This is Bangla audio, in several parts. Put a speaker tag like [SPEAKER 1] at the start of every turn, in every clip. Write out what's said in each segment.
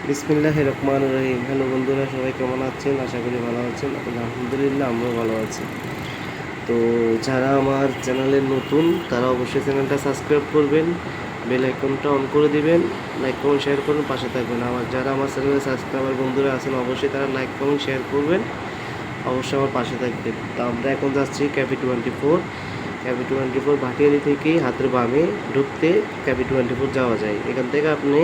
[SPEAKER 1] বিসমিল্লাহির রহমানির রহিম। হ্যালো বন্ধুরা, সবাই কেমন আছেন? আশা করি ভালো আছেন। আলহামদুলিল্লাহ, আমরাও ভালো আছি। তো যারা আমার চ্যানেলে নতুন তারা অবশ্যই চ্যানেলটা সাবস্ক্রাইব করবেন, বেল আইকনটা অন করে দিবেন, লাইক কমেন্ট শেয়ার করুন, পাশে থাকবেন। যারা আমার চ্যানেলে সাবস্ক্রাইবার বন্ধুরা আছেন অবশ্যই তারা লাইক কমেন্ট শেয়ার করবেন, অবশ্যই আমার পাশে থাকবেন। তো আমরা এখন যাচ্ছি ক্যাবি 24 ভাটিয়ারি থেকেই হাতের বামে ঢুকতে ক্যাবি 24 যাওয়া যায়। এখান থেকে আপনি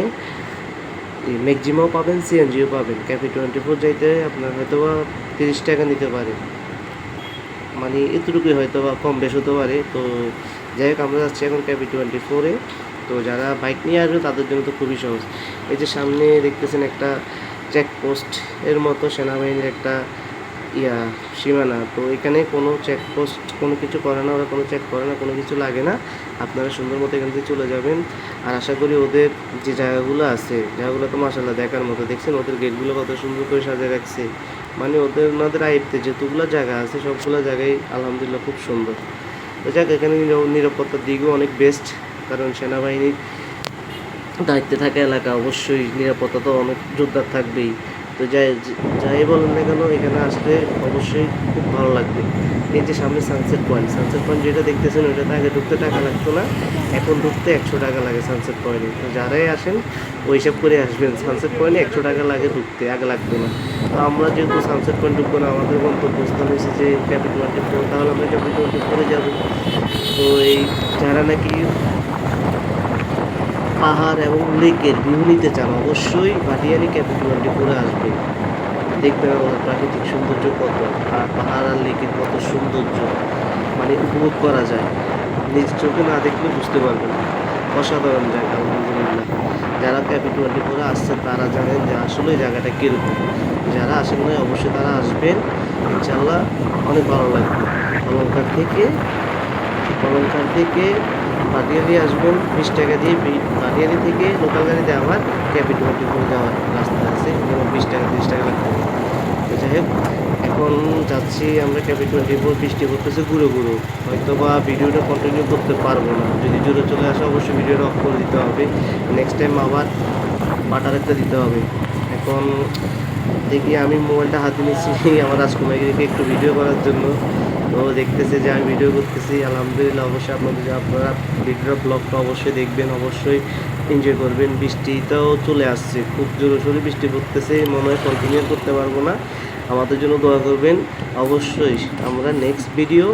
[SPEAKER 1] ম্যাক্সিমাও পাবেন, সিএনজিও পাবেন। ক্যাবি 24 যাইতে আপনার হয়তো বা 30 টাকা নিতে পারে, মানে এতটুকুই হয়তো বা কম বেশ হতে পারে। তো যাই হোক, আমরা যাচ্ছি এখন ক্যাবি 24-এ। তো যারা বাইক নিয়ে আসবে তাদের জন্য তো খুবই সহজ। এই যে সামনে দেখতেছেন একটা চেকপোস্ট এর মতো সেনাবাহিনীর একটা সীমানা। তো এখানে কোনো চেকপোস্ট কোনো কিছু করে না, ওরা কোনো চেক করে না, কোনো কিছু লাগে না। আপনারা সুন্দর মতো এখান থেকে চলে যাবেন। আর আশা করি ওদের যে জায়গাগুলো আছে, জায়গাগুলো তো মাশাআল্লাহ দেখার মতো। দেখছেন ওদের গেটগুলো কত সুন্দর করে সাজিয়ে রাখছে। মানে ওনাদের আয়ত্তে যতগুলো জায়গা আছে সবগুলো জায়গায় আলহামদুলিল্লাহ খুব সুন্দর। তো যাক, এখানে নিরাপত্তার দিকও অনেক বেস্ট, কারণ সেনাবাহিনীর দায়িত্বে থাকা এলাকা, অবশ্যই নিরাপত্তা তো অনেক জোরদার থাকবেই। তো যাই বলেন না কেন, এখানে আসলে অবশ্যই খুব ভালো লাগবে। এই যে সামনে সানসেট পয়েন্ট যেটা দেখতেছেন, ওইটাতে আগে ঢুকতে টাকা লাগতো না, এখন ঢুকতে 100 টাকা লাগে সানসেট পয়েন্টে। তো যারাই আসেন ওই হিসাব করে আসবেন, সানসেট পয়েন্টে 100 টাকা লাগে ঢুকতে, আগে লাগতো না। তো আমরা যেহেতু সানসেট পয়েন্ট ঢুকবো না, আমাদের গন্তব্যস্থান হয়েছে যে ক্যাবি 24, তাহলে আমরা ক্যাবি 24 যাবো। তো এই যারা নাকি পাহাড় এবং লেকের ভিউ নিতে চান অবশ্যই ভাটিয়ারি ক্যাবি 24 আসবে। দেখবেন আমার প্রাকৃতিক সৌন্দর্য কত, আর পাহাড় আর লেকের কত সৌন্দর্য, মানে উপভোগ করা যায়। নিজ চোখে না দেখলে বুঝতে পারবেন। অসাধারণ জায়গা আলহামদুলিল্লাহ। যারা ক্যাবি 24 আসছেন তারা জানেন যে আসলে জায়গাটা কীরকম। যারা আসেন নাই অবশ্যই তারা আসবেন, ইনশাল্লাহ অনেক ভালো লাগবে। অলঙ্কার থেকে ভাটিয়ালি আসবেন 20 টাকা দিয়ে। ভাটিয়ালি থেকে লোকাল গাড়িতে আবার ক্যাবি 24 যাওয়ার রাস্তা আছে, যেমন 20 টাকা 30 টাকা লাগতে হবে। তো যাই হোক, এখন যাচ্ছি আমরা ক্যাবি 24। বৃষ্টি পড়তেছে গুঁড়ো গুঁড়ো, হয়তো বা ভিডিওটা কন্টিনিউ করতে পারবো না। যদি জোরে চলে আসে অবশ্যই ভিডিওটা অফ করে দিতে হবে, নেক্সট টাইম আবার পাটার একটা দিতে হবে। এখন দেখি, আমি মোবাইলটা হাতে নিচ্ছি আমার রাজকুমারীকে একটু ভিডিও করার জন্য। তো দেখতেছে যে আমি ভিডিও করতেছি, আলহামদুলিল্লাহ। অবশ্যই আপনারা ভিডিও ব্লগটা অবশ্যই দেখবেন, অবশ্যই এনজয় করবেন। বৃষ্টিটাও চলে আসছে, খুব জোরে বৃষ্টি পড়তেছে, মনে হয় কন্টিনিউ করতে পারবো না। আমাদের জন্য দোয়া করবেন অবশ্যই। আমরা নেক্সট ভিডিও